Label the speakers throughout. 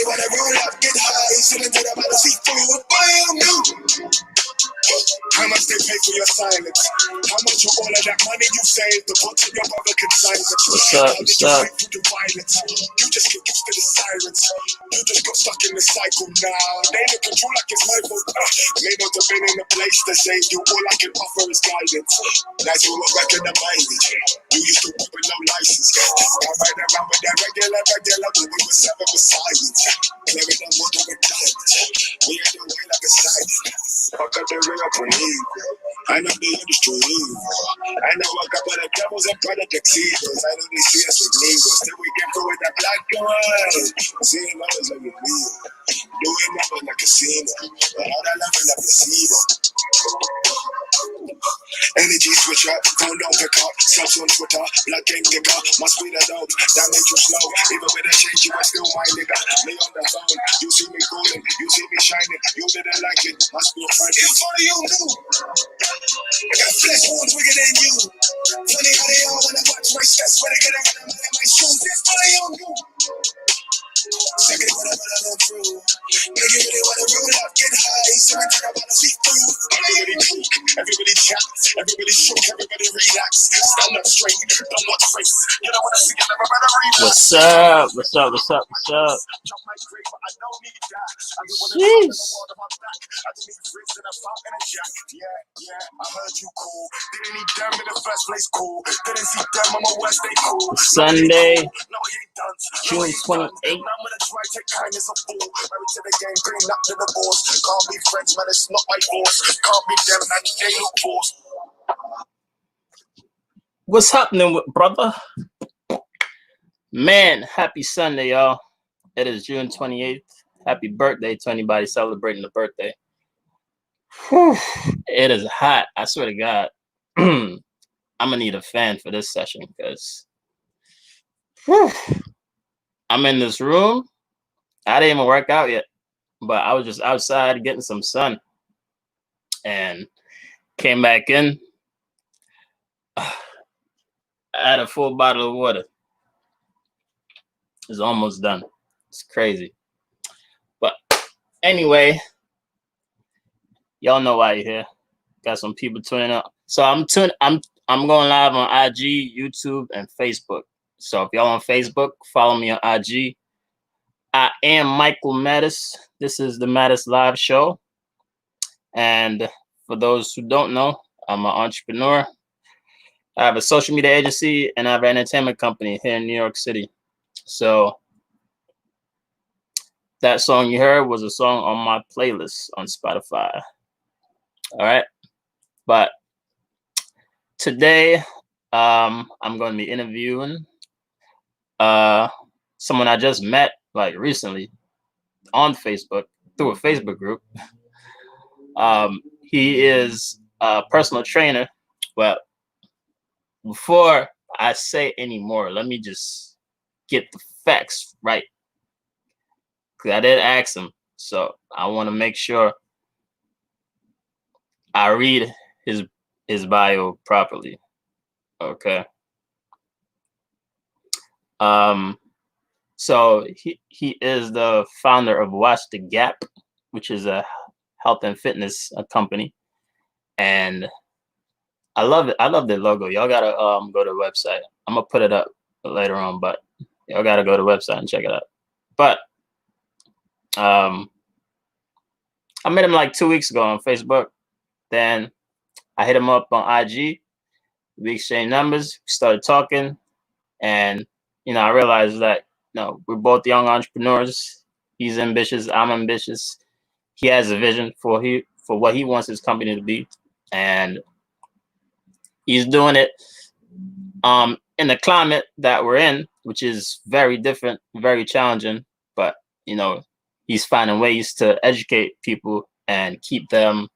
Speaker 1: When I roll up, get high, sitting to the bottom, see food, bam, how much they pay for your silence? How much of all of that money you saved to put to your other consignments?
Speaker 2: What's up?
Speaker 1: How did you fight through the violence? You just get used to the sirens. You just got stuck in the cycle now. They look at you like it's my fault. May not have been in a place to save you. All I can offer is guidance. That's what we're back in the mileage. You used to work with no license. I ride around with that regular, when we were seven with science. Clearing them water with diamonds. We ain't no way like a silence. Fuck up the real for me. I know the industry evil. I know a couple of devils and brother tuxedos. I know they see us as Negroes. Till we get through with that black and white. Seeing others like a wheel. Doing nothing like a casino. But all that love in a placebo. Energy switcher, phone don't pick up. Subs on Twitter, blood gang digger. My speed of dope, that make you slow. Even with a change, you are still my nigga. Me on the phone, you see me cooling, you see me shining. You didn't like it, my spill friend. It's funny you knew. I got flesh wounds bigger than you. Funny how they all wanna watch my steps, but I get around them in my shoes. It's funny you knew. Second what I run through. Nigga really wanna roll up, get high, so I gotta wanna see through. Everybody cool, everybody chat, everybody shook, everybody relax. Stand up straight, don't watch face. You don't wanna see it, never better relax.
Speaker 2: What's up? What's up? What's up? What's up? Jeez.
Speaker 1: I just need fridge and a fountain and a jack. Yeah, I heard you cool. Didn't need them in the first place, cool. Didn't see them on my west, they cool.
Speaker 2: Sunday,
Speaker 1: No, he ain't done.
Speaker 2: June 28th.
Speaker 1: I'm gonna try take kindness a fool. Married to the game, bring up to the boss. Can't be friends, man, it's not my force. Can't be them, man, they look force.
Speaker 2: What's happening with brother? Man, happy Sunday, y'all. It is June 28th. Happy birthday to anybody celebrating a birthday. Whew. It is hot. I swear to God. I'm gonna need a fan for this session because I'm in this room. I didn't even work out yet, but I was just outside getting some sun and came back in. I had a full bottle of water. It's almost done. It's crazy. But anyway, y'all know why you're here. Got some people tuning up. So I'm going live on IG, YouTube, and Facebook. So if y'all on Facebook, follow me on IG. I am Michael Mattis. This is the Mattis Live Show. And for those who don't know, I'm an entrepreneur. I have a social media agency and I have an entertainment company here in New York City. So that song you heard was a song on my playlist on Spotify. All right. But today, I'm going to be interviewing someone I just met like recently on Facebook through a Facebook group. He is a personal trainer. Well, before I say any more, let me just get the facts right. Because I did ask him. So I want to make sure I read his bio properly. Okay. So he is the founder of Watch the Gap, which is a health and fitness company. And I love it. I love the logo. Y'all gotta go to the website. I'm gonna put it up later on, but y'all gotta go to the website and check it out. But I met him like 2 weeks ago on Facebook. Then I hit him up on IG. We exchanged numbers, started talking, and I realized that we're both young entrepreneurs. He's ambitious. I'm ambitious. He has a vision for what he wants his company to be, and he's doing it in the climate that we're in, which is very different, very challenging. But he's finding ways to educate people and keep them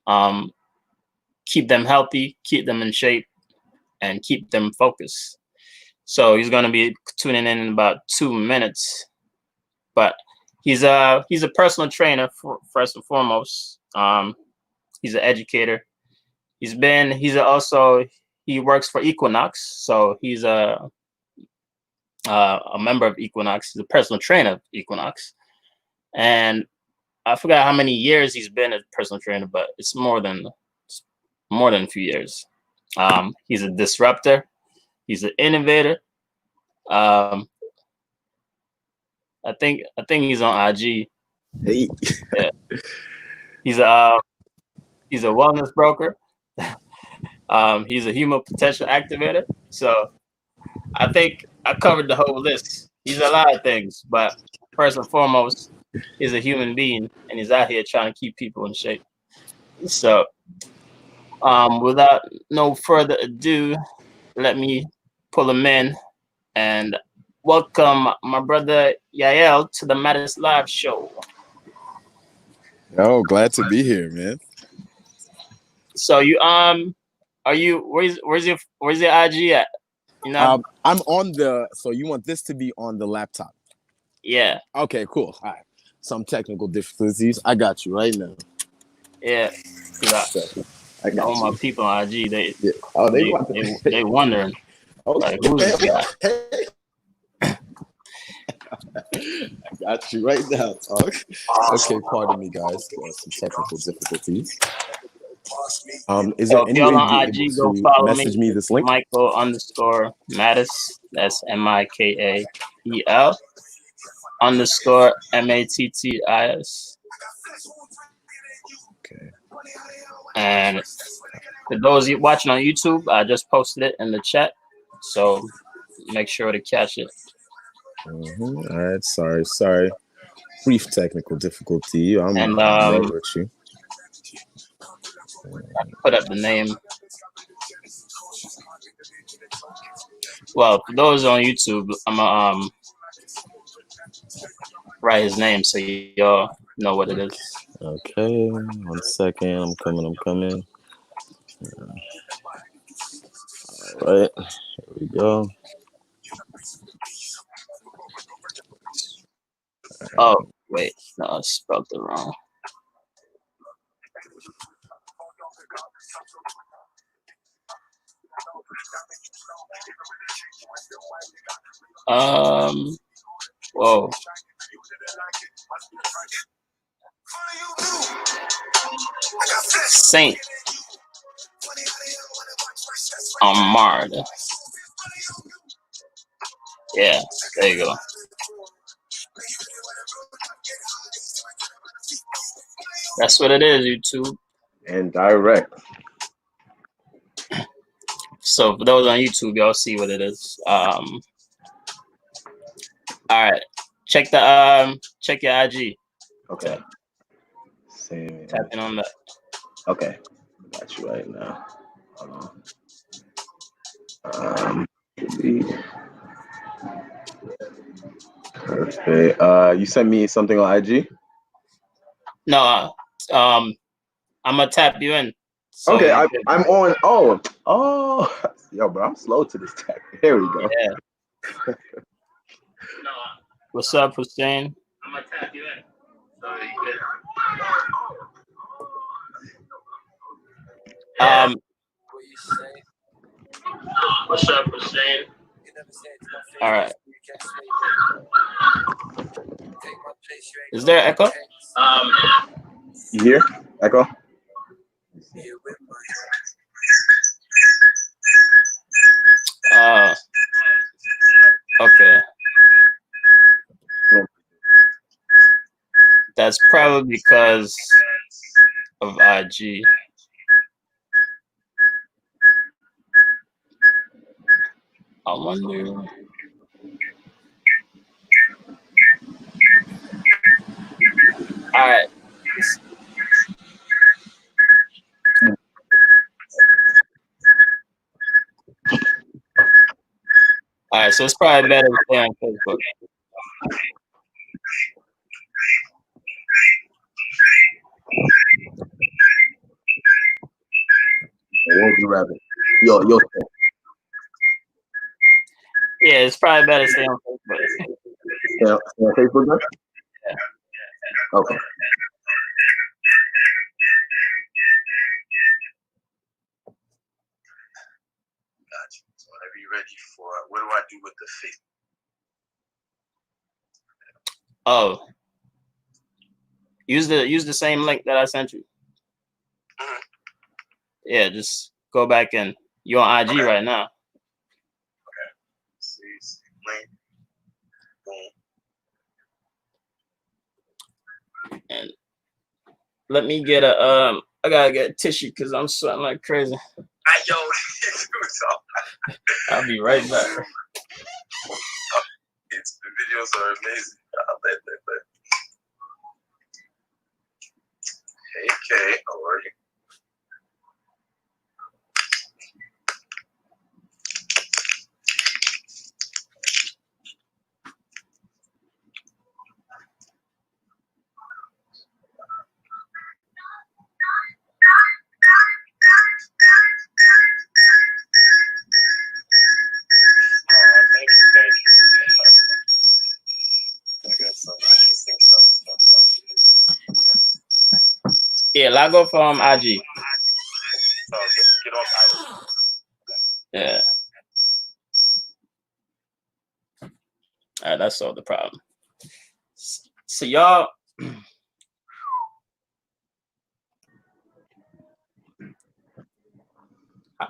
Speaker 2: healthy, keep them in shape, and keep them focused. So he's going to be tuning in about 2 minutes. But he's a personal trainer first and foremost. He's an educator. He works for Equinox. So he's a member of Equinox. He's a personal trainer of Equinox, and I forgot how many years he's been a personal trainer, but it's more than a few years. He's a disruptor. He's an innovator. Um, I think he's on IG.
Speaker 1: Hey.
Speaker 2: Yeah. He's a wellness broker. He's a human potential activator. So I think I covered the whole list. He's a lot of things, but first and foremost, he's a human being, and he's out here trying to keep people in shape. So, without no further ado, let me pull him in and welcome my brother Yael to the Matters Live show.
Speaker 1: Oh, glad to be here, man.
Speaker 2: So you are you where's your IG at? You know?
Speaker 1: I'm on the. So you want this to be on the laptop?
Speaker 2: Yeah.
Speaker 1: Okay, cool. All right. Some technical difficulties. I got you right now.
Speaker 2: Yeah.
Speaker 1: I got
Speaker 2: All
Speaker 1: you.
Speaker 2: my people on IG, they
Speaker 1: Yeah. Oh,
Speaker 2: they wondering like who's this guy?
Speaker 1: I got you right now, talk. Okay, pardon me, guys. Some technical difficulties. Is there any way
Speaker 2: y'all
Speaker 1: you'd
Speaker 2: on
Speaker 1: be
Speaker 2: IG,
Speaker 1: able
Speaker 2: go
Speaker 1: to
Speaker 2: follow
Speaker 1: message me this link?
Speaker 2: Michael_Mattis. That's MIKAEL _MATTIS.
Speaker 1: Okay.
Speaker 2: And for those watching on YouTube, I just posted it in the chat, so make sure to catch it.
Speaker 1: All right. Sorry. Brief technical difficulty. I'm right with you.
Speaker 2: I put up the name. Well, for those on YouTube, I'm gonna write his name so y'all know what it is.
Speaker 1: Okay, 1 second. I'm coming. All right, here we go.
Speaker 2: Oh, wait. No, I spelled it wrong. Whoa. Saint Armard. Yeah, there you go. That's what it is, YouTube.
Speaker 1: And direct.
Speaker 2: So for those on YouTube, y'all see what it is. All right. Check your IG.
Speaker 1: Okay. Same.
Speaker 2: Tapping on that.
Speaker 1: Okay. Got you right now. Hold on. Perfect. You sent me something on IG?
Speaker 2: No, I'm gonna tap you in. So
Speaker 1: okay, I'm on. Oh, yo, bro, I'm slow to this tech. Here we go.
Speaker 2: Yeah. What's up, Hussein? I'm gonna tap you in. So you good. What's up, Hussein? All right. Is there echo?
Speaker 1: You hear echo?
Speaker 2: Okay. That's probably because of IG. I wonder. All right. All right, so it's probably better to stay on Facebook.
Speaker 1: What would you rather? Yo.
Speaker 2: Yeah, it's probably better to stay on Facebook.
Speaker 1: Stay on Facebook, then?
Speaker 2: Yeah.
Speaker 1: Okay.
Speaker 3: Gotcha. So whenever you're ready for what do I do with the fit?
Speaker 2: Oh, use the same link that I sent you.
Speaker 1: Mhm.
Speaker 2: Yeah, just go back and you're on IG
Speaker 1: Okay.
Speaker 2: right now.
Speaker 1: See, link. Boom.
Speaker 2: And let me get I gotta get a tissue because I'm sweating like crazy.
Speaker 1: Yo,
Speaker 2: I'll be right back.
Speaker 1: The videos are amazing. Hey Kay, how are you? Thank you. I got some interesting stuff.
Speaker 2: Yeah, log off from IG.
Speaker 1: So get off IG.
Speaker 2: Yeah. All right, that solved the problem. So y'all,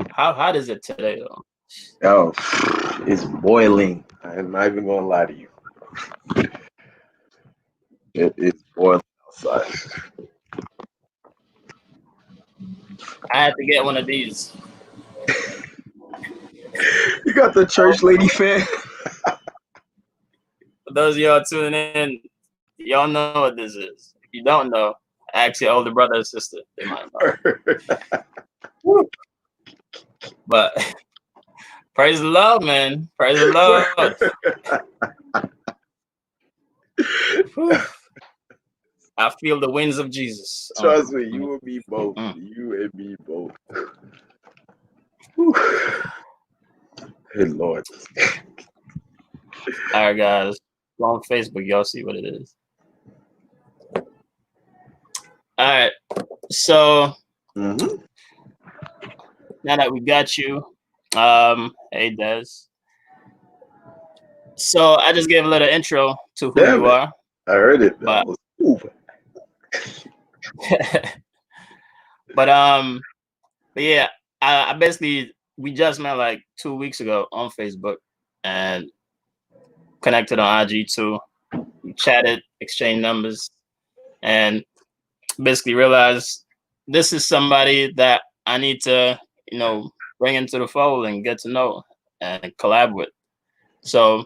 Speaker 2: how hot is it today though?
Speaker 3: Oh, it's boiling. I'm not even gonna lie to you. It is boiling outside.
Speaker 2: I had to get one of these.
Speaker 3: You got the church lady fan?
Speaker 2: For those of y'all tuning in, y'all know what this is. If you don't know, ask your older brother or sister. They might know. But praise the Lord, man. Praise the Lord. I feel the winds of Jesus.
Speaker 3: Trust me, you and me both. You and me both. Good Lord.
Speaker 2: All right, guys. Go on Facebook. Y'all see what it is. All right. So now that we got you, hey Des. So I just gave a little intro to who you are.
Speaker 3: I heard it.
Speaker 2: But, but yeah, I basically we just met like 2 weeks ago on Facebook and connected on IG too. We chatted, exchanged numbers, and basically realized this is somebody that I need to, bring into the fold and get to know and collab with. So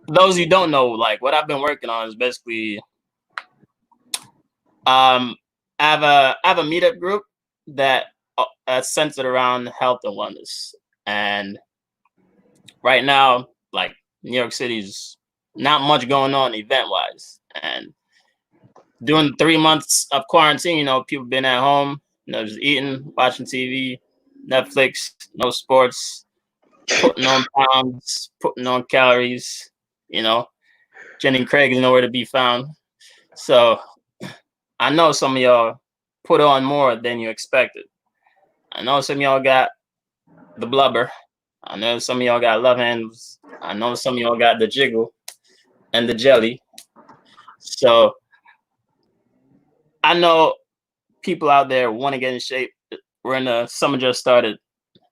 Speaker 2: those who don't know, like what I've been working on is basically I have a meetup group that that's centered around health and wellness. And right now, like New York City's not much going on event wise. And during 3 months of quarantine, people been at home, just eating, watching TV, Netflix, no sports, putting on pounds, putting on calories, Jen and Craig is nowhere to be found. So I know some of y'all put on more than you expected. I know some of y'all got the blubber. I know some of y'all got love handles. I know some of y'all got the jiggle and the jelly. So I know people out there want to get in shape. We're in the summer just started,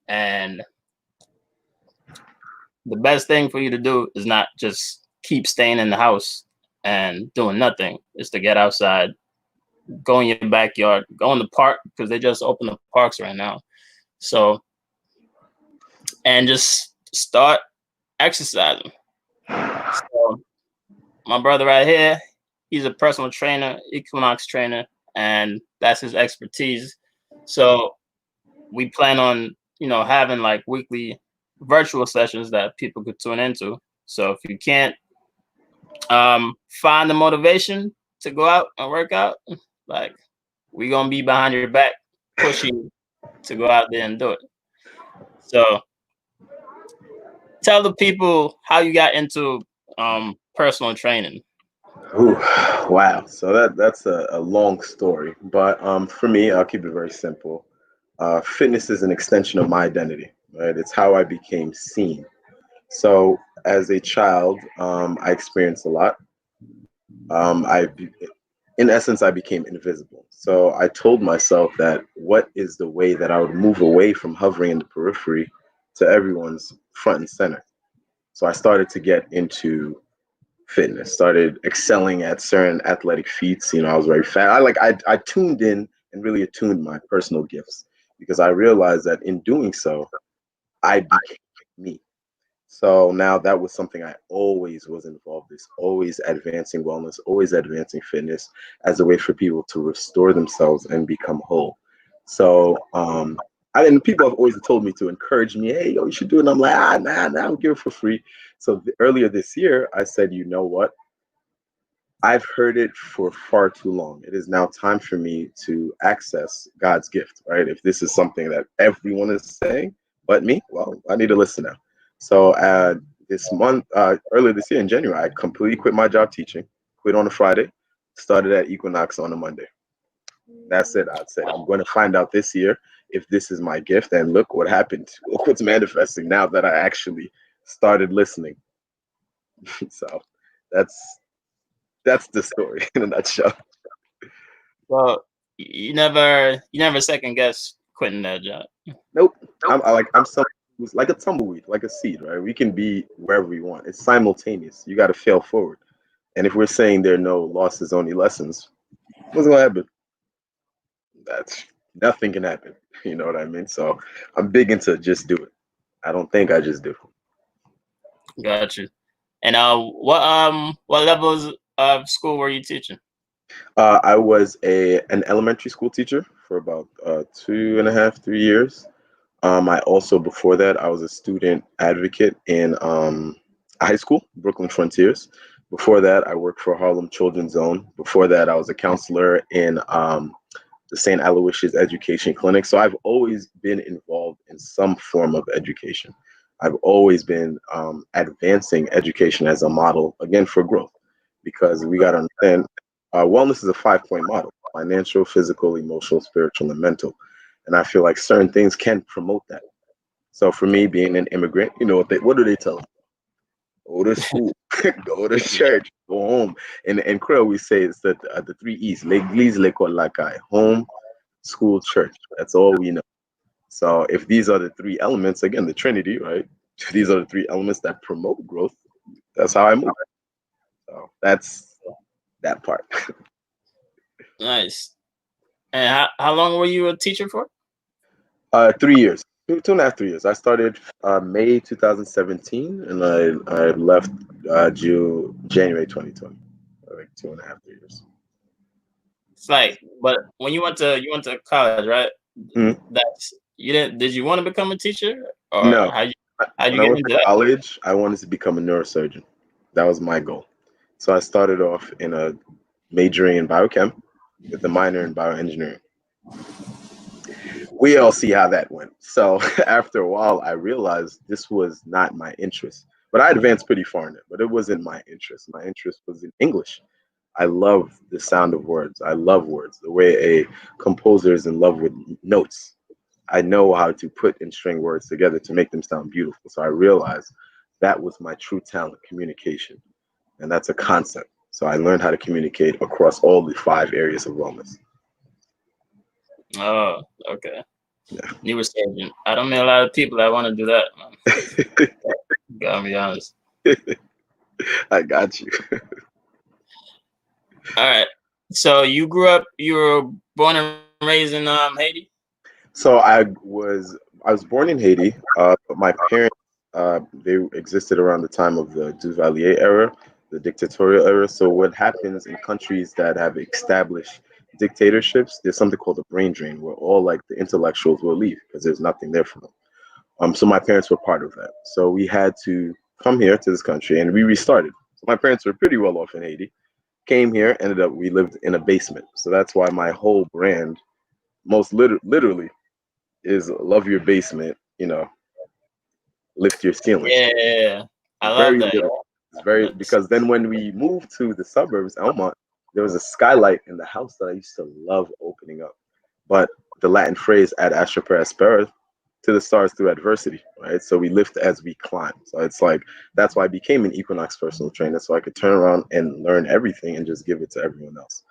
Speaker 2: and the best thing for you to do is not just keep staying in the house and doing nothing. Is to get outside, go in your backyard, go in the park because they just opened the parks right now. So, and just start exercising. So, my brother right here, he's a personal trainer, Equinox trainer, and that's his expertise. So we plan on, having like weekly virtual sessions that people could tune into. So if you can't find the motivation to go out and work out, like we're gonna be behind your back, push you to go out there and do it. So tell the people how you got into personal training.
Speaker 3: Ooh, wow. So that's a long story. But for me, I'll keep it very simple. Fitness is an extension of my identity, right? It's how I became seen. So as a child, I experienced a lot. In essence, I became invisible. So I told myself that what is the way that I would move away from hovering in the periphery to everyone's front and center. So I started to get into fitness, started excelling at certain athletic feats. I was very fat. I tuned in and really attuned my personal gifts because I realized that in doing so, I became me. So now that was something I always was involved in, always advancing wellness, always advancing fitness as a way for people to restore themselves and become whole. So and people have always told me to encourage me, hey, yo, you should do it. And I'm like, nah, I'll give it for free. So earlier this year, I said, you know what? I've heard it for far too long. It is now time for me to access God's gift, right? If this is something that everyone is saying but me, well, I need to listen now. So this month, earlier this year in January, I completely quit my job teaching, quit on a Friday, started at Equinox on a Monday. That's it. I'd say I'm going to find out this year if this is my gift. And look what happened. Look what's manifesting now that I actually started listening. So that's that's the story in a nutshell.
Speaker 2: Well, you never second guess quitting that job.
Speaker 3: Nope. I'm someone who's like a tumbleweed, like a seed, right? We can be wherever we want. It's simultaneous. You got to fail forward. And if we're saying there are no losses, only lessons, what's gonna happen? That's nothing can happen. You know what I mean? So I'm big into just do it. I don't think I just do.
Speaker 2: Got you. And what levels of school were you teaching?
Speaker 3: I was an elementary school teacher for about 2.5, 3 years. I also before that I was a student advocate in high school, Brooklyn Frontiers. Before that, I worked for Harlem Children's Zone. Before that, I was a counselor in the St. Aloysius Education Clinic. So I've always been involved in some form of education. I've always been advancing education as a model, again, for growth, because we got to understand wellness is a 5 point model: financial, physical, emotional, spiritual, and mental. And I feel like certain things can promote that. So for me, being an immigrant, what do they tell us? Go to school, go to church, go home. In Creole, we say it's the three E's: l'église, l'école, la caille. Home, school, church. That's all we know. So if these are the three elements, again, the Trinity, right? These are the three elements that promote growth. That's how I move. So that's that part.
Speaker 2: Nice. And how long were you a teacher for?
Speaker 3: 3 years, 2.5, 3 years. I started May 2017, and I left January 2020. Like 2.5, 3 years.
Speaker 2: It's like, but when you went to college, right?
Speaker 3: Mhm.
Speaker 2: That's you didn't. Did you want to become a teacher, or
Speaker 3: No,
Speaker 2: how'd
Speaker 3: when
Speaker 2: you
Speaker 3: I
Speaker 2: get
Speaker 3: went
Speaker 2: into
Speaker 3: to
Speaker 2: that?
Speaker 3: college, I wanted to become a neurosurgeon. That was my goal. So I started off in a majoring in biochem with a minor in bioengineering. We all see how that went. So after a while, I realized this was not my interest. But I advanced pretty far in it, but it wasn't my interest. My interest was in English. I love the sound of words. I love words. The way a composer is in love with notes. I know how to put and string words together to make them sound beautiful. So I realized that was my true talent, communication. And that's a concept. So I learned how to communicate across all the 5 areas of wellness.
Speaker 2: Oh, okay.
Speaker 3: Yeah.
Speaker 2: Neurosurgeon. I don't meet a lot of people that want to do that, man. Gotta be honest.
Speaker 3: I got you.
Speaker 2: All right. So you were born and raised in Haiti?
Speaker 3: So I was born in Haiti, but my parents they existed around the time of the Duvalier era, the dictatorial era. So what happens in countries that have established dictatorships, there's something called a brain drain, where all like the intellectuals will leave because there's nothing there for them. So my parents were part of that. So we had to come here to this country and we restarted. So my parents were pretty well off in Haiti. Came here, ended up we lived in a basement. So that's why my whole brand, literally, is love your basement, lift your ceiling.
Speaker 2: Yeah, I love
Speaker 3: Very
Speaker 2: that.
Speaker 3: little. It's very
Speaker 2: That's
Speaker 3: because then when we moved to the suburbs, Elmont, there was a skylight in the house that I used to love opening up. But the Latin phrase ad astra per aspera to the stars through adversity, right? So we lift as we climb. So it's like that's why I became an Equinox personal trainer, so I could turn around and learn everything and just give it to everyone else.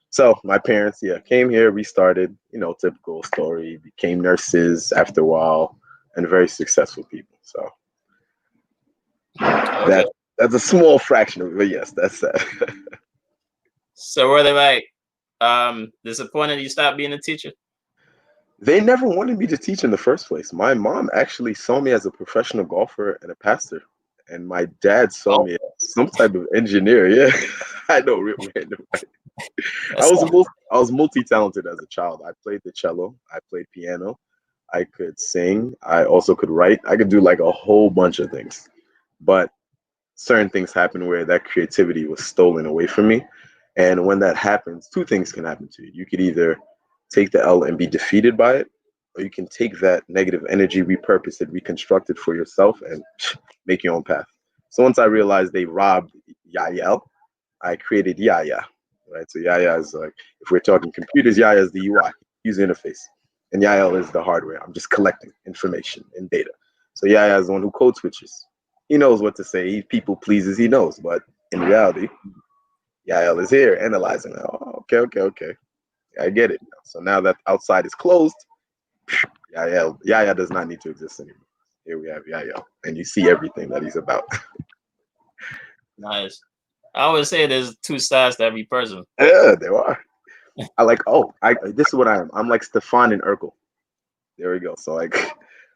Speaker 3: So my parents, yeah, came here. We started, typical story. Became nurses after a while, and very successful people. So
Speaker 2: Okay.
Speaker 3: that's a small fraction of it, but yes, that's that.
Speaker 2: So were they like disappointed you stopped being a teacher?
Speaker 3: They never wanted me to teach in the first place. My mom actually saw me as a professional golfer and a pastor, and my dad saw
Speaker 2: Oh,
Speaker 3: me as some type of engineer. Yeah, I know, real random.
Speaker 2: that's
Speaker 3: I was multi-talented as a child. I played the cello, I played piano, I could sing, I also could write. I could do like a whole bunch of things. But certain things happen where that creativity was stolen away from me. And when that happens, two things can happen to you. You could either take the L and be defeated by it, or you can take that negative energy, repurpose it, reconstruct it for yourself, and make your own path. So once I realized they robbed Yael, I created Yaya, right? So Yaya is like, if we're talking computers, Yaya is the UI, user interface, and Yael is the hardware. I'm just collecting information and data. So Yaya is the one who code switches. He knows what to say. He people pleases. He knows, but in reality, Yael is here analyzing. Oh, okay. I get it now. So now that outside is closed, Yaya does not need to exist anymore. Here we have Yaya, and you see everything that he's about.
Speaker 2: nice. I always say there's two sides to every person.
Speaker 3: Yeah, there are. I like. Oh, this is what I am. I'm like Stefan and Urkel. There we go. So like,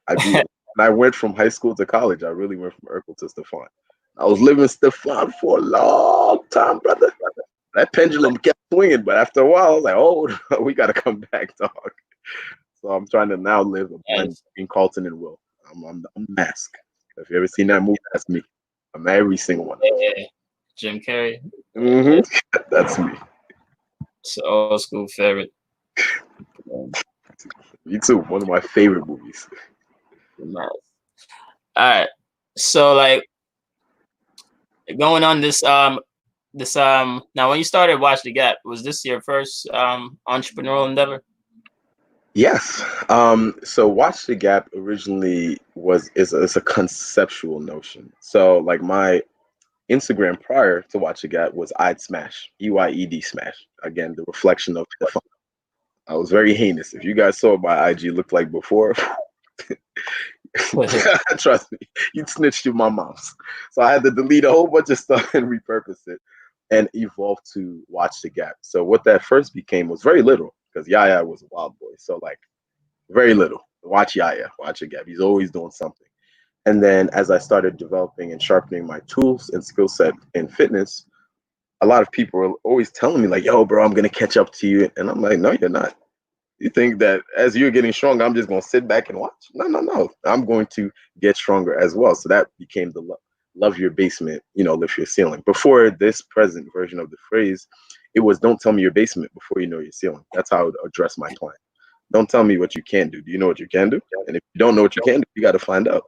Speaker 3: I went from high school to college. I really went from Urkel to Stefan. I was living Stefan for a long time, brother. That pendulum kept swinging, but after a while, I was like, oh, we got to come back, dog. So I'm trying to now live a blend
Speaker 2: Nice.
Speaker 3: between Carlton and Will. I'm Mask. If you ever seen that movie, that's me. I'm every single one.
Speaker 2: Yeah. Jim Carrey.
Speaker 3: Mm-hmm. That's me.
Speaker 2: It's an old school favorite.
Speaker 3: Me too. One of my favorite movies.
Speaker 2: Nice. All right. So like going on this now when you started Watch the Gap, was this your first entrepreneurial endeavor?
Speaker 3: Yes. So Watch the Gap originally is a conceptual notion. So like my Instagram prior to Watch the Gap was I'd Smash, EYED Smash. Again, the reflection of the fun. I was very heinous. If you guys saw what my IG looked like before, trust me, you'd snitch to my mom's. So I had to delete a whole bunch of stuff and repurpose it and evolve to Watch the Gap. So what that first became was very little because Yaya was a wild boy. So like very little. Watch Yaya, watch the Gap. He's always doing something. And then as I started developing and sharpening my tools and skill set in fitness, a lot of people were always telling me like, yo, bro, I'm going to catch up to you. And I'm like, no, you're not. You think that as you're getting stronger, I'm just going to sit back and watch? No. I'm going to get stronger as well. So that became the love your basement, lift your ceiling. Before this present version of the phrase, it was don't tell me your basement before you know your ceiling. That's how I would address my client. Don't tell me what you can do. Do you know what you can do? And if you don't know what you can do, you got to find out.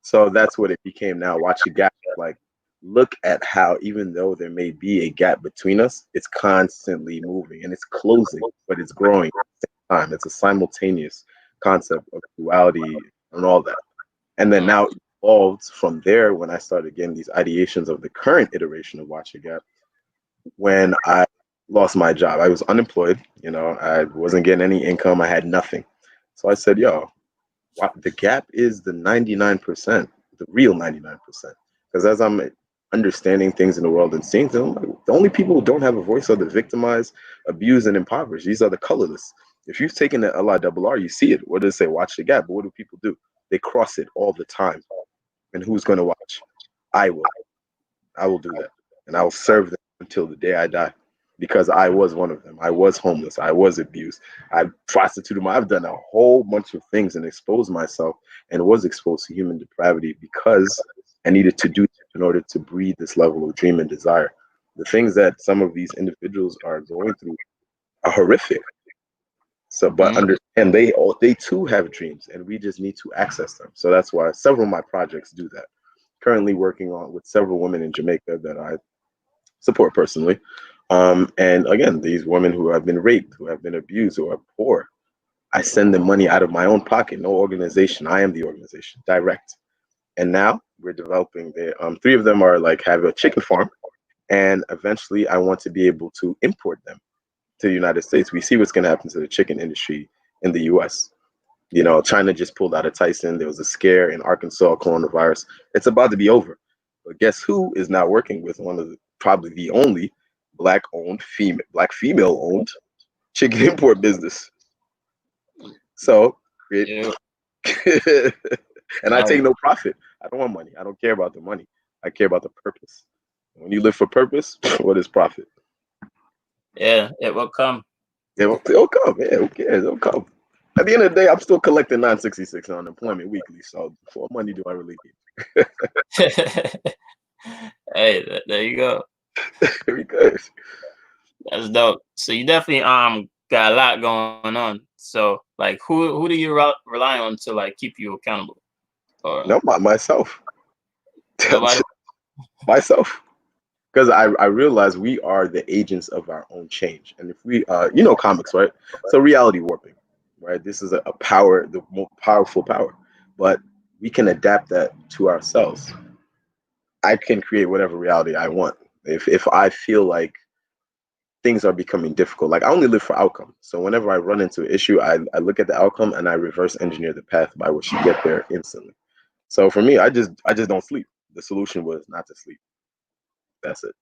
Speaker 3: So that's what it became now. Watch the gap. Like, look at how, even though there may be a gap between us, it's constantly moving and it's closing, but it's growing at the same time. It's a simultaneous concept of duality and all that. And then now it evolved from there when I started getting these ideations of the current iteration of Watch the Gap. When I lost my job, I was unemployed. I wasn't getting any income. I had nothing. So I said, yo, the gap is the 99%, the real 99%. Because as I'm understanding things in the world and seeing them, the only people who don't have a voice are the victimized, abused, and impoverished. These are the colorless. If you've taken the LIRR, you see it. What does it say? Watch the gap. But what do people do? They cross it all the time. And who's going to watch? I will. I will do that. And I will serve them until the day I die. Because I was one of them. I was homeless. I was abused. I prostituted. I've done a whole bunch of things and exposed myself and was exposed to human depravity because I needed to do that in order to breed this level of dream and desire. The things that some of these individuals are going through are horrific. So, but understand they too have dreams, and we just need to access them. So that's why several of my projects do that. Currently working on with several women in Jamaica that I support personally. And again, these women who have been raped, who have been abused, who are poor, I send the money out of my own pocket, no organization. I am the organization, direct. And now we're developing the three of them are like have a chicken farm, and eventually I want to be able to import them to the United States. We see what's going to happen to the chicken industry in the U.S. You know, China just pulled out of Tyson. There was a scare in Arkansas, coronavirus. It's about to be over. But guess who is now working with one of the, probably the only black female owned chicken import business. So create,
Speaker 2: Yeah.
Speaker 3: and I take no profit. I don't want money. I don't care about the money. I care about the purpose. When you live for purpose, what is profit?
Speaker 2: Yeah, it will come.
Speaker 3: It'll come. Yeah, who cares? It'll come. At the end of the day, I'm still collecting 966 on unemployment weekly. So what money do I really need?
Speaker 2: Hey, there you go.
Speaker 3: Because
Speaker 2: That's dope. So you definitely got a lot going on. So like, who do you rely on to like keep you accountable? Or
Speaker 3: no, myself.
Speaker 2: nobody?
Speaker 3: Myself. Because I realize we are the agents of our own change. And if we, you know, comics, right? So reality warping, right? This is a power, the most powerful power. But we can adapt that to ourselves. I can create whatever reality I want. If I feel like things are becoming difficult, like I only live for outcome. So whenever I run into an issue, I look at the outcome and I reverse engineer the path by which you get there instantly. So for me, I just don't sleep. The solution was not to sleep. That's it.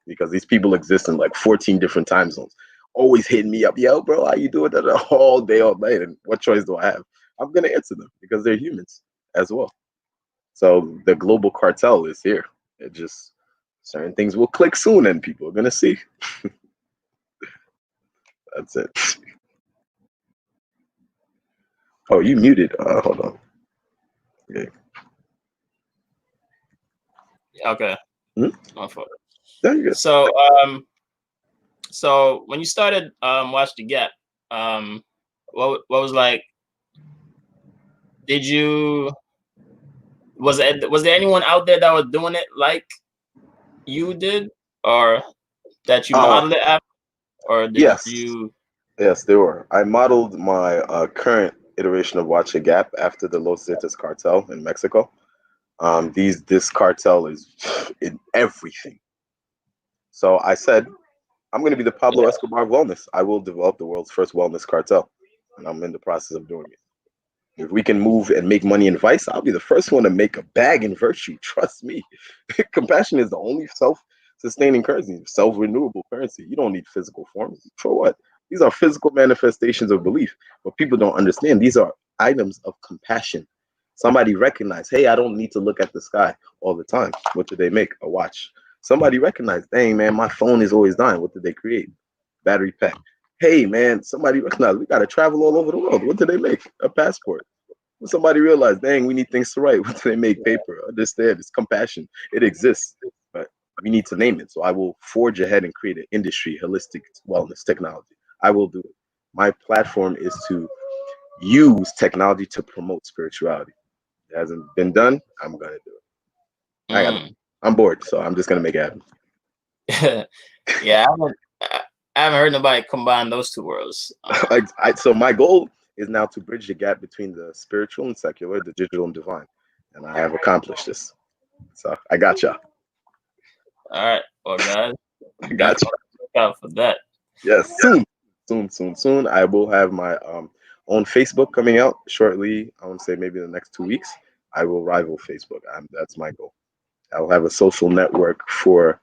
Speaker 3: Because these people exist in like 14 different time zones, always hitting me up. Yo, bro, how you doing that all day, all night? And what choice do I have? I'm gonna answer them because they're humans as well. So the global cartel is here. It just certain things will click soon, and people are gonna see. That's it. Oh, you muted. Hold on. Okay.
Speaker 2: Okay.
Speaker 3: Hmm?
Speaker 2: My fault.
Speaker 3: There you go.
Speaker 2: So when you started Watch the Gap, what was like? Did you was there anyone out there that was doing it like you did, or that you modeled it after, or did
Speaker 3: Yes.
Speaker 2: you?
Speaker 3: Yes, they were. I modeled my current iteration of Watch the Gap after the Los Zetas cartel in Mexico. This cartel is in everything. So I said, I'm going to be the Pablo Escobar of wellness. I will develop the world's first wellness cartel, and I'm in the process of doing it. If we can move and make money in vice, I'll be the first one to make a bag in virtue. Trust me. Compassion is the only self-sustaining currency, self-renewable currency. You don't need physical forms. For what? These are physical manifestations of belief. But people don't understand. These are items of compassion. Somebody recognized, hey, I don't need to look at the sky all the time. What did they make? A watch. Somebody recognized, dang, man, my phone is always dying. What did they create? Battery pack. Hey, man, somebody recognized we got to travel all over the world. What did they make? A passport. When somebody realized, dang, we need things to write. What do they make? Paper. Understand? It's compassion. It exists, but we need to name it. So I will forge ahead and create an industry, holistic wellness technology. I will do it. My platform is to use technology to promote spirituality. It hasn't been done. I'm gonna do it. I'm bored, so I'm just gonna make it happen.
Speaker 2: Yeah, I haven't heard nobody combine those two worlds.
Speaker 3: So my goal is now to bridge the gap between the spiritual and secular, the digital and divine, and I have accomplished this. So I got y'all.
Speaker 2: All right, well, guys,
Speaker 3: I got you.
Speaker 2: Look out for that.
Speaker 3: Yes, soon. I will have my own Facebook coming out shortly. I want to say maybe in the next 2 weeks. I will rival Facebook. That's my goal. I'll have a social network for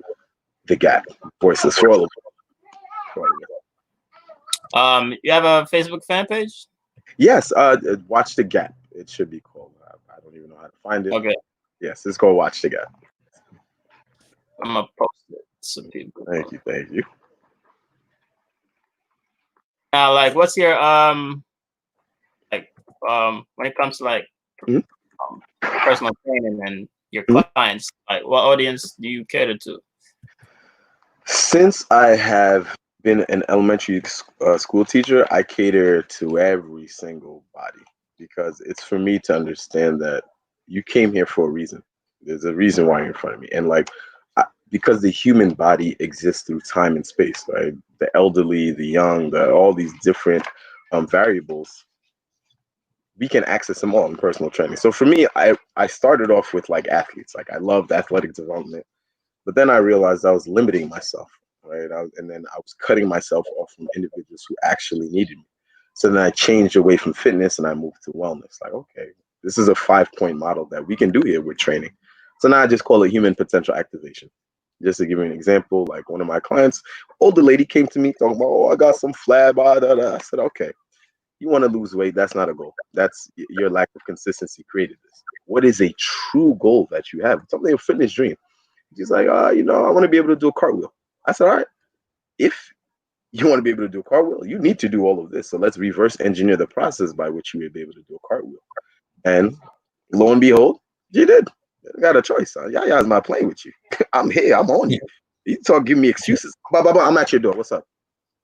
Speaker 3: the gap, voices for all of them.
Speaker 2: You have a Facebook fan page?
Speaker 3: Yes, Watch the Gap. It should be called. I don't even know how to find it.
Speaker 2: Okay.
Speaker 3: Yes, it's called Watch the Gap.
Speaker 2: I'm gonna post it so people.
Speaker 3: Thank you.
Speaker 2: Now, like, what's your when it comes to like personal training and your clients, like, what audience do you cater to?
Speaker 3: Since I have been an elementary school teacher, I cater to every single body because it's for me to understand that you came here for a reason. There's a reason why you're in front of me. And like, because the human body exists through time and space, right? The elderly, the young, all these different variables we can access them all in personal training. So for me, I started off with like athletes. Like I loved athletic development, but then I realized I was limiting myself, right? And then I was cutting myself off from individuals who actually needed me. So then I changed away from fitness and I moved to wellness. Like, okay, this is a 5-point model that we can do here with training. So now I just call it human potential activation. Just to give you an example, like one of my clients, older lady came to me talking about, oh, I got some flab. I said, okay, you want to lose weight. That's not a goal. That's your lack of consistency created this. What is a true goal that you have? Something a fitness dream. She's like, I want to be able to do a cartwheel. I said, all right, if you want to be able to do a cartwheel, you need to do all of this. So let's reverse engineer the process by which you will be able to do a cartwheel. And lo and behold, you did. You got a choice. Yaya's not playing with you. I'm here. I'm on you. You talk, give me excuses. I'm at your door. What's up?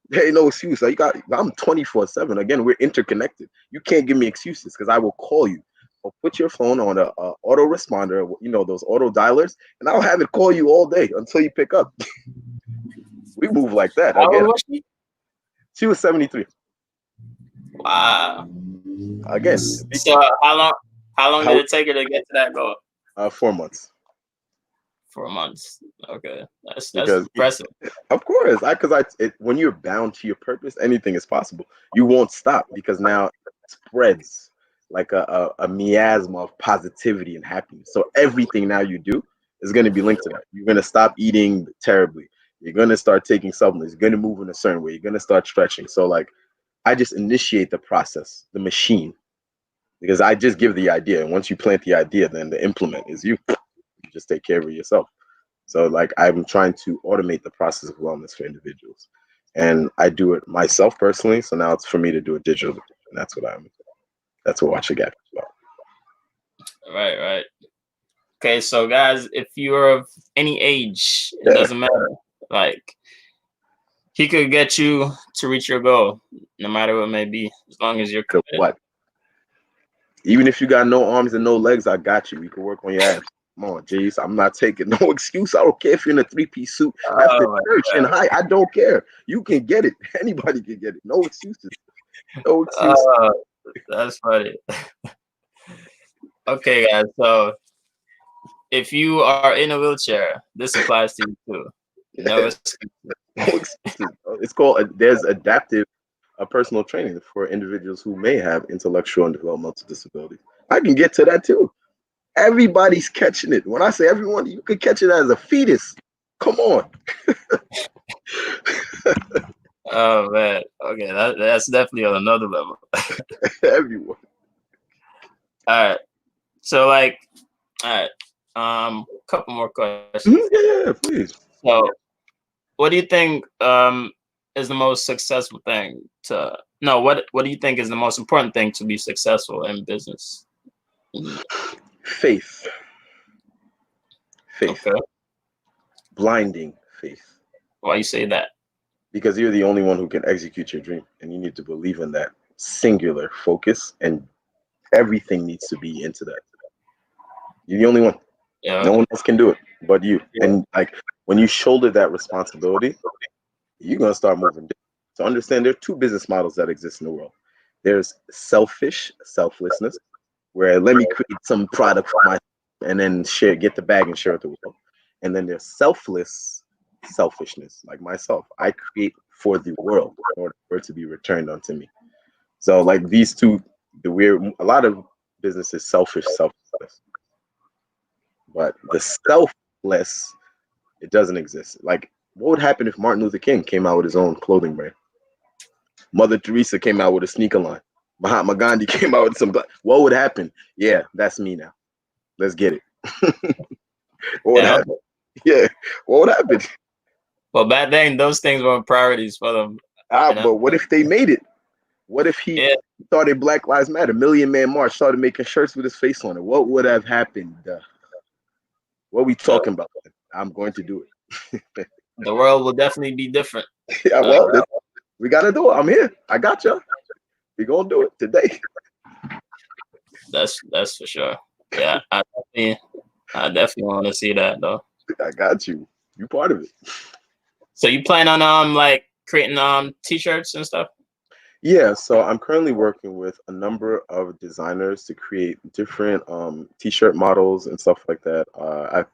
Speaker 3: There ain't no excuse. I'm 24/7. Again, we're interconnected. You can't give me excuses because I will call you or put your phone on a auto responder, those auto dialers, and I'll have it call you all day until you pick up. We move like that.
Speaker 2: How
Speaker 3: Again,
Speaker 2: old was she?
Speaker 3: she was 73.
Speaker 2: Wow.
Speaker 3: Again,
Speaker 2: So how long did it take her to get to that goal?
Speaker 3: 4 months.
Speaker 2: 4 months. Okay, that's
Speaker 3: Because
Speaker 2: impressive.
Speaker 3: Of course, when you're bound to your purpose, anything is possible. You won't stop because now it spreads like a miasma of positivity and happiness. So everything now you do is going to be linked to that. You're going to stop eating terribly. You're going to start taking supplements. You're going to move in a certain way. You're going to start stretching. So like, I just initiate the process, the machine, because I just give the idea. And once you plant the idea, then the implement is you. You just take care of it yourself. So like I'm trying to automate the process of wellness for individuals. And I do it myself personally. So now it's for me to do it digitally. And that's what Watch the Gap is about.
Speaker 2: Right. Okay, so guys, if you're of any age, it doesn't matter. Like he could get you to reach your goal, no matter what it may be, as long as you're committed.
Speaker 3: What? Even if you got no arms and no legs, I got you. We can work on your abs. Come on, jeez. I'm not taking no excuse. I don't care if you're in a 3-piece suit after church and high. I don't care. You can get it. Anybody can get it. No excuses. No excuses.
Speaker 2: That's funny. Okay, guys. So if you are in a wheelchair, this applies to you too. No
Speaker 3: excuses. It's called there's adaptive personal training for individuals who may have intellectual and developmental disabilities. I can get to that too. Everybody's catching it. When I say everyone, you could catch it as a fetus. Come on.
Speaker 2: Oh man. Okay, that's definitely on another level.
Speaker 3: Everyone.
Speaker 2: All right. So like, all right. Couple more questions.
Speaker 3: Yeah, please.
Speaker 2: So what do you think is the most successful thing what do you think is the most important thing to be successful in business?
Speaker 3: Faith.
Speaker 2: Okay.
Speaker 3: Blinding faith.
Speaker 2: Why you say that?
Speaker 3: Because you're the only one who can execute your dream, and you need to believe in that singular focus, and everything needs to be into that. You're the only one.
Speaker 2: Yeah.
Speaker 3: No one else can do it but you. Yeah. And like when you shoulder that responsibility, you're gonna start moving. So understand there are 2 business models that exist in the world. There's selflessness, where let me create some product for myself and then get the bag and share it with the world. And then there's selfishness, like myself. I create for the world in order for it to be returned unto me. So like these two, a lot of businesses selfish. But the selfless, it doesn't exist. Like, what would happen if Martin Luther King came out with his own clothing brand? Mother Teresa came out with a sneaker line. Mahatma Gandhi came out with some. What would happen? Yeah, that's me now. Let's get it. What would happen? Yeah, what would happen?
Speaker 2: Well, back then, those things weren't priorities for them.
Speaker 3: But what if they made it? What if he started Black Lives Matter, Million Man March, started making shirts with his face on it? What would have happened? What are we talking about? I'm going to do it.
Speaker 2: The world will definitely be different.
Speaker 3: Yeah, well, we got to do it. I'm here. I got you. We're going to do it today.
Speaker 2: That's for sure. Yeah, I definitely want to see that, though.
Speaker 3: I got you. You part of it.
Speaker 2: So you plan on like creating t-shirts and stuff?
Speaker 3: Yeah, so I'm currently working with a number of designers to create different t-shirt models and stuff like that. I've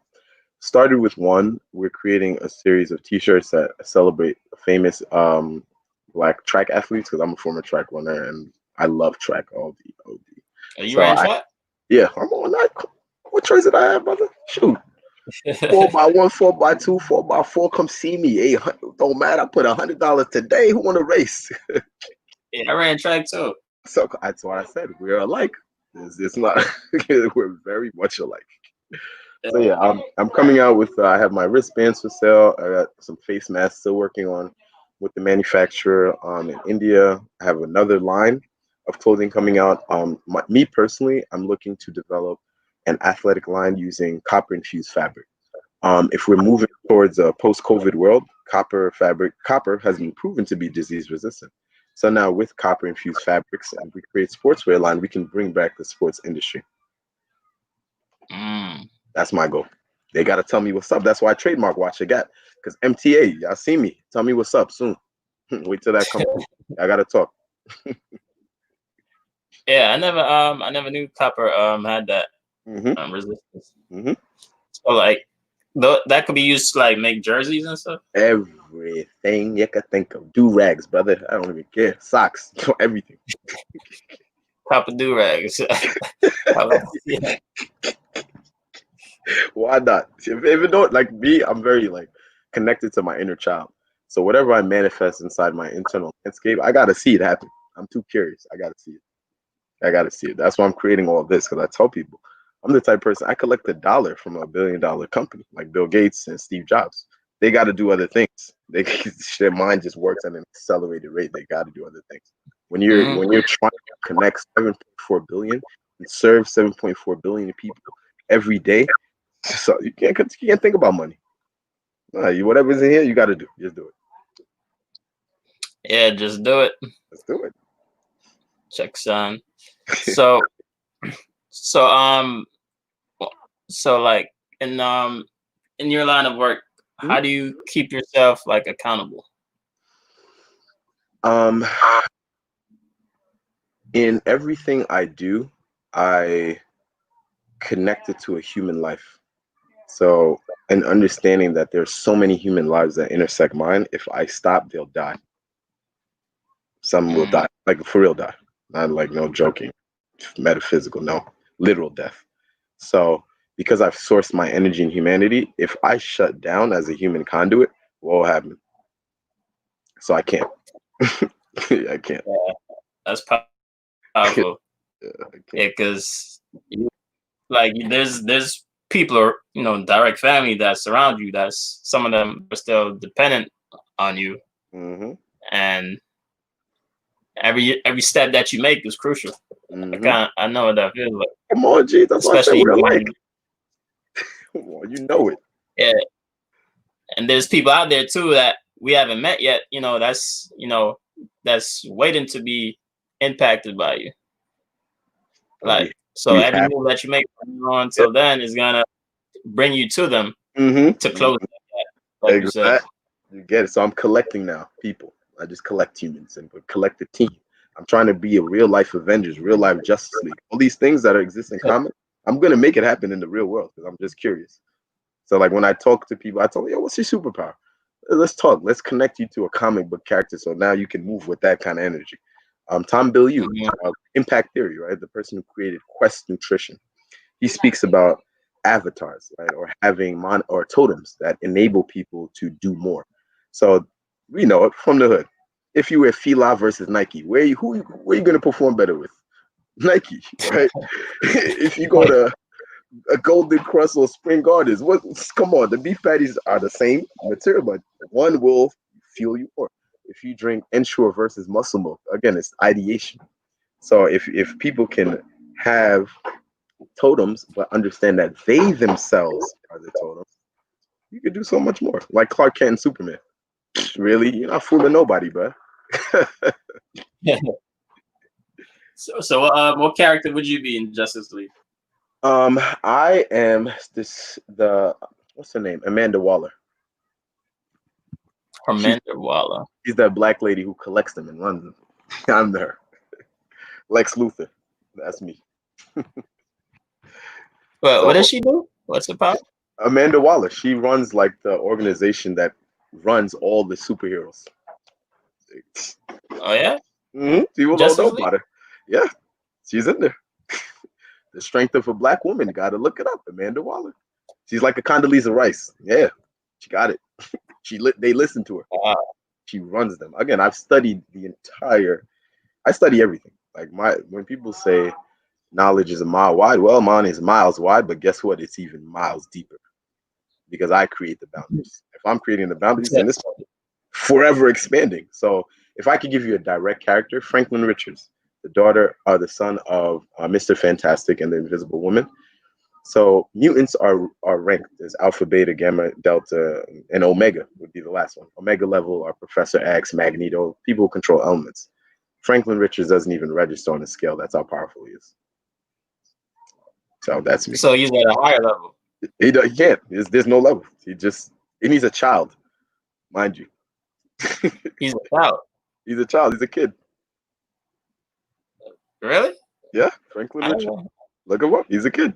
Speaker 3: started with one. We're creating a series of t-shirts that celebrate famous black track athletes because I'm a former track runner and I love track all the OD.
Speaker 2: Are you
Speaker 3: So
Speaker 2: ran
Speaker 3: I
Speaker 2: track?
Speaker 3: yeah, I'm on that. What choice did I have, brother? Shoot. 4x1, 4x2, 4x4. Come see me. Hey, don't matter. I put $100 today. Who want to race?
Speaker 2: Yeah, I ran track too.
Speaker 3: So that's why I said we're alike. It's not. We're very much alike. So yeah, I'm coming out with. I have my wristbands for sale. I got some face masks still working on with the manufacturer in India. I have another line of clothing coming out. Me personally, I'm looking to develop an athletic line using copper infused fabric. If we're moving towards a post-COVID world, copper has been proven to be disease resistant. So now with copper infused fabrics, and we create sportswear line, we can bring back the sports industry.
Speaker 2: Mm.
Speaker 3: That's my goal. They got to tell me what's up. That's why I trademark Watch Your Gap. Because MTA, y'all see me. Tell me what's up soon. Wait till that comes. I got to talk.
Speaker 2: Yeah, I never knew copper had that resistance. So like that could be used to like make jerseys and stuff.
Speaker 3: Everything you could think of. Do rags, brother. I don't even care. Socks. Everything.
Speaker 2: Copper do rags. Yeah.
Speaker 3: Why not? If it don't like me, I'm very like connected to my inner child. So whatever I manifest inside my internal landscape, I gotta see it happen. I'm too curious. I gotta see it. I gotta see it. That's why I'm creating all of this because I tell people I'm the type of person I collect $1 from a billion-dollar company like Bill Gates and Steve Jobs. They got to do other things. Their mind just works at an accelerated rate. They got to do other things. When you're trying to connect 7.4 billion and serve 7.4 billion people every day, so you can't think about money. Whatever's in here, you got to do. Just do it.
Speaker 2: Yeah, just do it.
Speaker 3: Let's do it.
Speaker 2: Check son. So so like in your line of work, how do you keep yourself like accountable?
Speaker 3: In everything I do, I connect it to a human life. So, and understanding that there's so many human lives that intersect mine, if I stop, they'll die. Some will die, like for real die. Not like no joking, metaphysical, no, literal death. So, because I've sourced my energy in humanity, if I shut down as a human conduit, what will happen? So I can't. I can't.
Speaker 2: Yeah, that's powerful.
Speaker 3: Yeah,
Speaker 2: because like there's people or direct family that surround you. That's some of them are still dependent on you, and every step that you make is crucial. I know what that feels like.
Speaker 3: Come on, G. That's what I said
Speaker 2: Especially
Speaker 3: we're alike. Come on, you know it.
Speaker 2: Yeah, and there's people out there too that we haven't met yet. That's waiting to be impacted by you. Like so, every move that you make from now on until then is gonna bring you to them to close that gap, like you said.
Speaker 3: You get it. So I'm collecting now people. I just collect humans and collect a team. I'm trying to be a real life Avengers, real life Justice League. All these things that exist in common, I'm gonna make it happen in the real world because I'm just curious. So like when I talk to people, I tell them, yo, what's your superpower? Let's talk. Let's connect you to a comic book character so now you can move with that kind of energy. Tom Bilyeu, Impact Theory, right? The person who created Quest Nutrition. He speaks about avatars, right, or having or totems that enable people to do more. So we know it from the hood. If you wear Fila versus Nike, where are you going to perform better with? Nike, right? If you go to a Golden Crust or Spring Gardens, come on, the beef patties are the same material, but one will fuel you more. If you drink Ensure versus Muscle Milk, again, it's ideation. So if people can have totems, but understand that they themselves are the totems, you could do so much more. Like Clark Kent and Superman. Really? You're not fooling nobody, bro.
Speaker 2: So what character would you be in Justice League?
Speaker 3: I am what's her name? Amanda Waller.
Speaker 2: Amanda Waller.
Speaker 3: She's that black lady who collects them and runs them. I'm there. Lex Luthor. That's me.
Speaker 2: But what
Speaker 3: So
Speaker 2: does she do? What's the power?
Speaker 3: Amanda Waller, she runs like the organization that runs all the superheroes.
Speaker 2: Oh yeah,
Speaker 3: People don't know
Speaker 2: Justice League.
Speaker 3: about her. Yeah, she's in there. The strength of a black woman. Got to look it up. Amanda Waller. She's like a Condoleezza Rice. Yeah, she got it. They listen to her.
Speaker 2: Uh,
Speaker 3: She runs them. Again, I've studied the entire. I study everything. Like when people say knowledge is a mile wide, well, mine is miles wide. But guess what? It's even miles deeper because I create the boundaries. If I'm creating the boundaries, then it's forever expanding. So if I could give you a direct character, Franklin Richards, the daughter or the son of Mr. Fantastic and the Invisible Woman. So mutants are ranked as alpha, beta, gamma, delta, and omega would be the last one. Omega level are Professor X, Magneto, people who control elements. Franklin Richards doesn't even register on the scale. That's how powerful he is. So that's me.
Speaker 2: so he's at a higher level.
Speaker 3: He can't. There's no level. And he's a child, mind you.
Speaker 2: He's a child.
Speaker 3: He's a child. He's a kid.
Speaker 2: Really?
Speaker 3: Yeah, Franklin Richards. Look him up. He's a kid.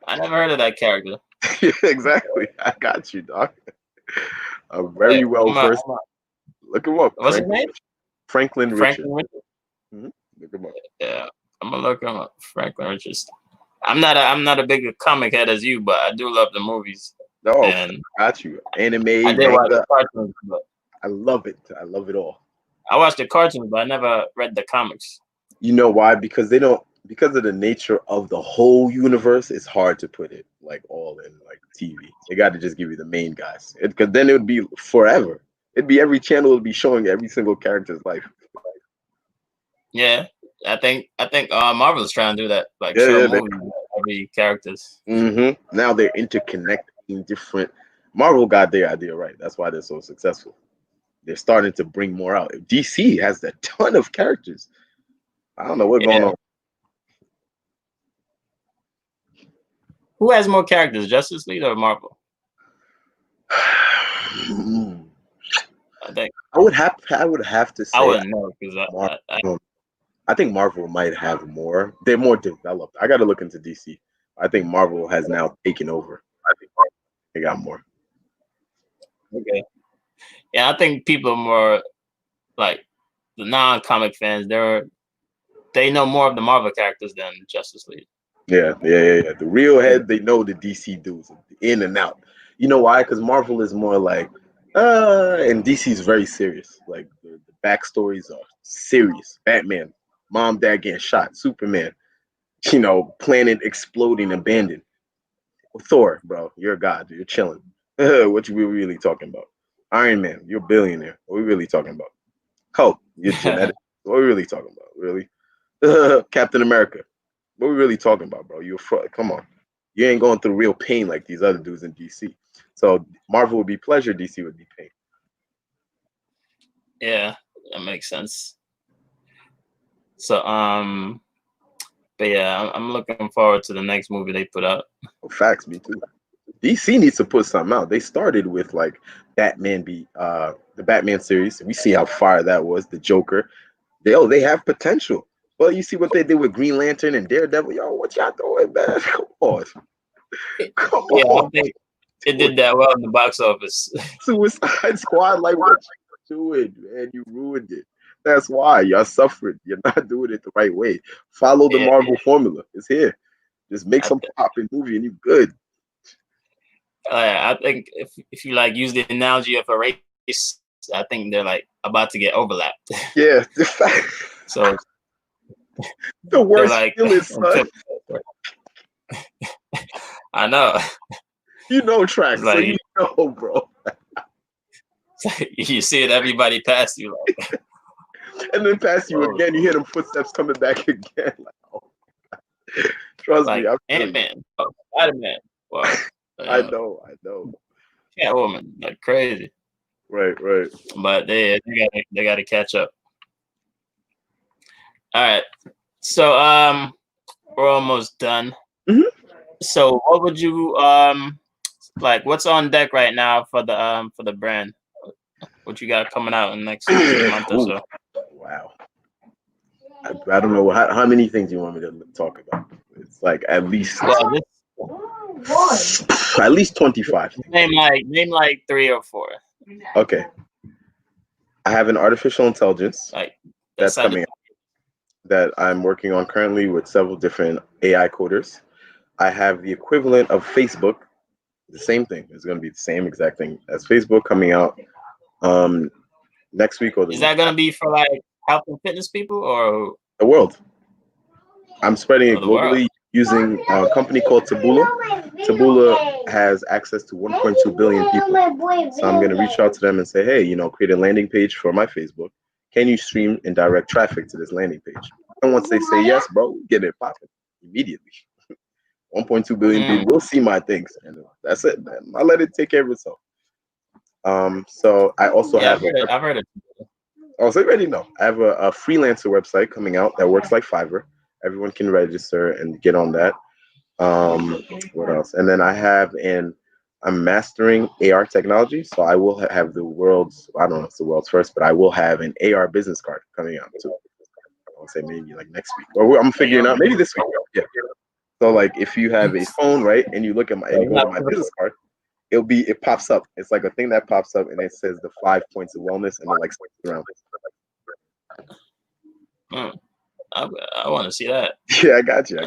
Speaker 2: I never heard of that character.
Speaker 3: Yeah, exactly. I got you, dog. I'm very well versed. Look him up.
Speaker 2: What's his name?
Speaker 3: Franklin Richards. Look him up.
Speaker 2: Yeah, I'm gonna look him up. Franklin Richards. I'm not a big comic head as you, but I do love the movies.
Speaker 3: No,
Speaker 2: and
Speaker 3: got you. Anime.
Speaker 2: I did watch the cartoons, but
Speaker 3: I love it. I love it all.
Speaker 2: I watched the cartoons, but I never read the comics.
Speaker 3: You know why? Because they don't. Because of the nature of the whole universe, it's hard to put it like all in like TV. They got to just give you the main guys, because then it would be forever. It'd be every channel would be showing every single character's life.
Speaker 2: Yeah, I think Marvel's trying to do that, like show movies every characters.
Speaker 3: Now they're interconnecting different. Marvel got their idea right. That's why they're so successful. They're starting to bring more out. DC has a ton of characters. I don't know what's going on.
Speaker 2: Who has more characters, Justice League or Marvel?
Speaker 3: I
Speaker 2: think
Speaker 3: I would have to say
Speaker 2: I wouldn't know because
Speaker 3: I think Marvel might have more. They're more developed. I got to look into DC. I think Marvel has now taken over. I think they got more.
Speaker 2: Okay. Yeah, I think people are more like the non-comic fans. They know more of the Marvel characters than Justice League.
Speaker 3: Yeah. The real head, they know the DC dudes in and out. You know why? Because Marvel is more like, and DC is very serious. Like the backstories are serious. Batman, mom, dad getting shot. Superman, planet exploding, abandoned. Thor, bro, you're a god. You're chilling. What we really talking about? Iron Man, you're a billionaire. What we really talking about? Hulk, you're genetic. What we really talking about? Really? Captain America. What we really talking about, bro? Come on. You ain't going through real pain like these other dudes in DC. So Marvel would be pleasure, DC would be pain.
Speaker 2: Yeah, that makes sense. So but yeah, I'm looking forward to the next movie they put out.
Speaker 3: Oh, facts, me too. DC needs to put something out. They started with like Batman the Batman series. We see how far that was. The Joker. They have potential. Well, you see what they did with Green Lantern and Daredevil. Yo, what y'all doing, man? Come on.
Speaker 2: I think it did that well in the box office.
Speaker 3: Suicide Squad, like what you doing, man? You ruined it. That's why y'all suffering. You're not doing it the right way. Follow the Marvel formula. It's here. Just make some popping movie and you good.
Speaker 2: I think if you like use the analogy of a race, I think they're like about to get overlapped.
Speaker 3: Yeah.
Speaker 2: So
Speaker 3: the worst feeling, son.
Speaker 2: I know.
Speaker 3: You know tracks, like, so you know, bro.
Speaker 2: You see it, everybody pass you, like,
Speaker 3: and then pass you again. You hear them footsteps coming back again. Like, oh. Trust me, I'm
Speaker 2: Ant-Man, Spider-Man. Wow.
Speaker 3: I know.
Speaker 2: Catwoman, like crazy.
Speaker 3: Right.
Speaker 2: But they got to catch up. All right, so we're almost done. So what would you like? What's on deck right now for the brand? What you got coming out in the next month or so?
Speaker 3: Wow. I don't know how many things you want me to talk about. It's like at least
Speaker 2: Well,
Speaker 3: at least 25 things.
Speaker 2: name like 3 or 4.
Speaker 3: Okay. I have an artificial intelligence
Speaker 2: Like
Speaker 3: that's
Speaker 2: that's
Speaker 3: coming out that I'm working on currently with several different AI coders. I have the equivalent of Facebook, the same thing. It's going to be the same exact thing as Facebook coming out next week or the
Speaker 2: Is
Speaker 3: week
Speaker 2: that gonna
Speaker 3: after.
Speaker 2: be for like health and fitness people or
Speaker 3: The world. I'm spreading it
Speaker 2: the world?
Speaker 3: globally using a company called Taboola. Taboola has access to 1.2 billion people. So I'm going to reach out to them and say, hey, create a landing page for my Facebook. Can you stream and direct traffic to this landing page? And once they say yes, bro, get it popping immediately. 1.2 billion people will see my things, and that's it, man. I let it take care of itself. So I also have
Speaker 2: I've heard it.
Speaker 3: Oh, so you already know. I have a freelancer website coming out that works like Fiverr. Everyone can register and get on that. What else? And then I'm mastering AR technology, so I will have the world's, I don't know if it's the world's first, but I will have an AR business card coming out too. I want to say maybe like next week, or I'm figuring out maybe this week. Yeah. So like if you have a phone, right, and you look at and you go to my business card, it pops up. It's like a thing that pops up and it says the 5 points of wellness and it like around.
Speaker 2: I want to see that.
Speaker 3: Yeah, I got you.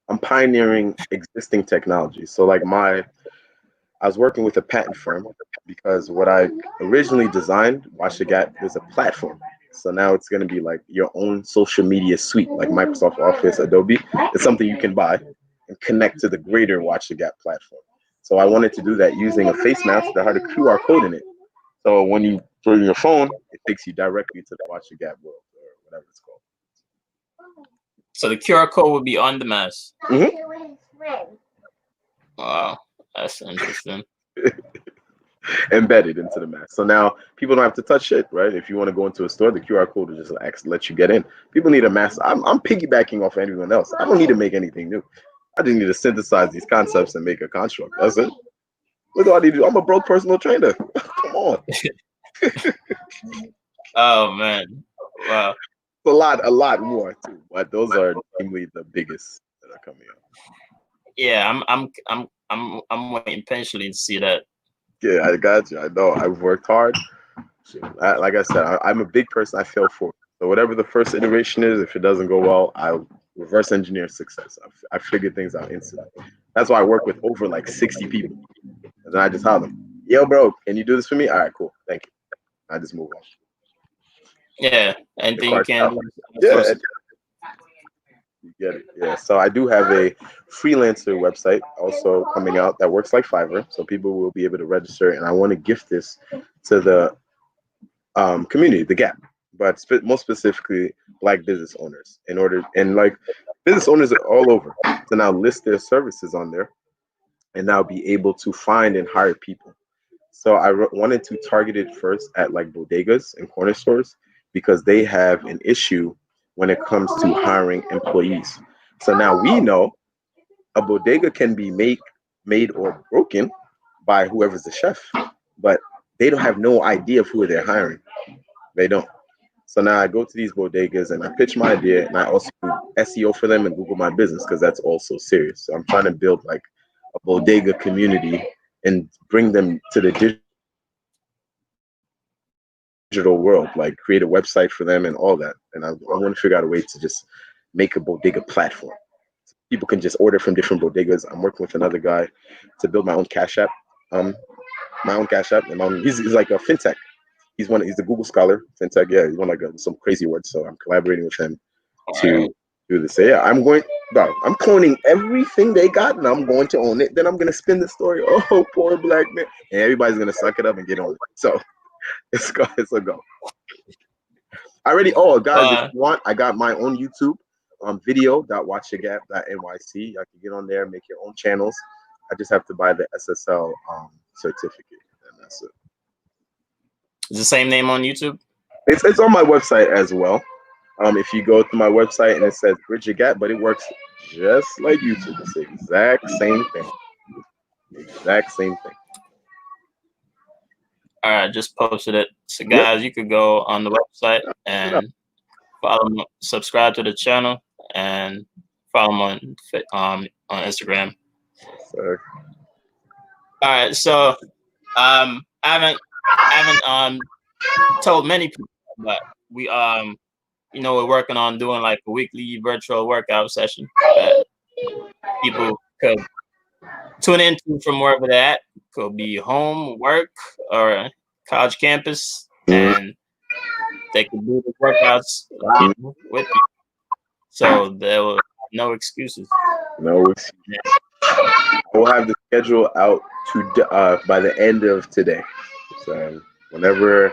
Speaker 3: I'm pioneering existing technology. So like I was working with a patent firm because what I originally designed, Watch the Gap, was a platform. So now it's going to be like your own social media suite, like Microsoft Office, Adobe. It's something you can buy and connect to the greater Watch the Gap platform. So I wanted to do that using a face mask that had a QR code in it. So when you put it in your phone, it takes you directly to the Watch the Gap world or whatever it's called.
Speaker 2: So the QR code would be on the mask.
Speaker 3: Mm-hmm.
Speaker 2: Wow, that's interesting.
Speaker 3: Embedded into the mask. So now people don't have to touch it, right? If you want to go into a store, the QR code will just let you get in. People need a mask. I'm piggybacking off anyone else. I don't need to make anything new. I just need to synthesize these concepts and make a construct. That's it. What do I need to do? I'm a broke personal trainer. Come on.
Speaker 2: Oh man, wow.
Speaker 3: A lot more too, but those are namely the biggest that are coming up.
Speaker 2: Yeah, I'm waiting patiently to see that.
Speaker 3: Yeah, I got you. I know. I've worked hard. Like I said, I'm a big person. I fail forward. So whatever the first iteration is, if it doesn't go well, I'll reverse engineer success. I figure things out instantly. That's why I work with over like 60 people. And then I just holler them, yo, bro, can you do this for me? All right, cool. Thank you. I just move on.
Speaker 2: Yeah, anything you can do.
Speaker 3: Yeah, you get it. Yeah. So I do have a freelancer website also coming out that works like Fiverr. So people will be able to register. And I want to gift this to the community, the Gap, but most specifically Black business owners. Like business owners are all over to now list their services on there and now be able to find and hire people. So I wanted to target it first at like bodegas and corner stores because they have an issue when it comes to hiring employees. So now we know a bodega can be made or broken by whoever's the chef, but they don't have no idea of who they're hiring. They don't. So now I go to these bodegas and I pitch my idea and I also do SEO for them and Google My Business because that's also serious. So I'm trying to build like a bodega community and bring them to the digital world, like create a website for them and all that. And I want to figure out a way to just make a bodega platform. People can just order from different bodegas. I'm working with another guy to build my own Cash App. And he's like a fintech. He's the Google Scholar fintech. Yeah, he's one like some crazy words. So I'm collaborating with him to do this. So yeah, I'm cloning everything they got, and I'm going to own it. Then I'm gonna spin the story. Oh, poor Black man, and everybody's gonna suck it up and get on it. So it's a go. Oh, guys, if you want, I got my own YouTube video.watchthegap.nyc. Y'all can get on there, make your own channels. I just have to buy the SSL certificate, and that's it.
Speaker 2: Is the same name on YouTube?
Speaker 3: It's on my website as well. If you go to my website and it says Bridge Your Gap, but it works just like YouTube. It's the exact same thing. Exact same thing.
Speaker 2: All right, just posted it. So guys, you could go on the website and follow, subscribe to the channel, and follow him on Instagram.
Speaker 3: Sir.
Speaker 2: All right, so I haven't told many people, but we we're working on doing like a weekly virtual workout session that people could tune into from wherever they're at. Could be home, work, or college campus, and they can do the workouts live with you. So there will no excuses.
Speaker 3: No excuses. We'll have the schedule out to by the end of today. So whenever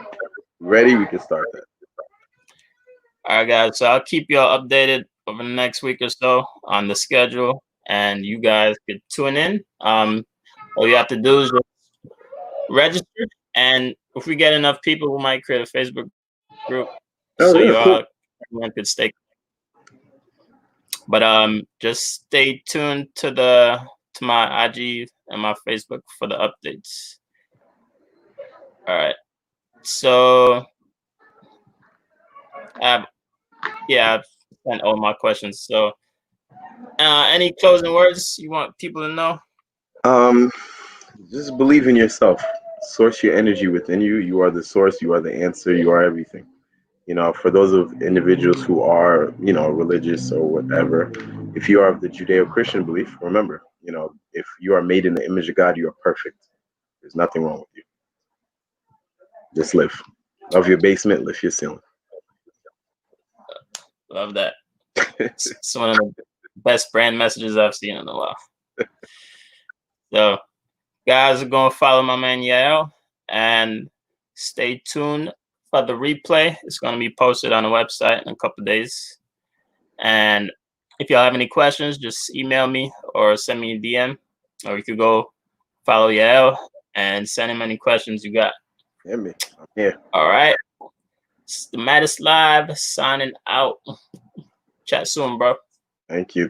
Speaker 3: ready, we can start that.
Speaker 2: All right, guys. So I'll keep y'all updated over the next week or so on the schedule, and you guys could tune in. All you have to do is just register, and if we get enough people, we might create a Facebook group so you all everyone could stay. But just stay tuned to my IG and my Facebook for the updates. All right. So I've sent all my questions. So any closing words you want people to know?
Speaker 3: Just believe in yourself. Source your energy within you. You are the source. You are the answer. You are everything. For those of individuals who are, religious or whatever, if you are of the Judeo-Christian belief, remember, if you are made in the image of God, you are perfect. There's nothing wrong with you. Just live. Love your basement, lift your ceiling.
Speaker 2: Love that. It's one of the best brand messages I've seen in a while. So, guys are going to follow my man Yael and stay tuned for the replay. It's going to be posted on the website in a couple of days. And if y'all have any questions, just email me or send me a DM, or you could go follow Yael and send him any questions you got.
Speaker 3: Yeah, me. I'm here.
Speaker 2: All right. It's the Maddest Live signing out. Chat soon, bro.
Speaker 3: Thank you.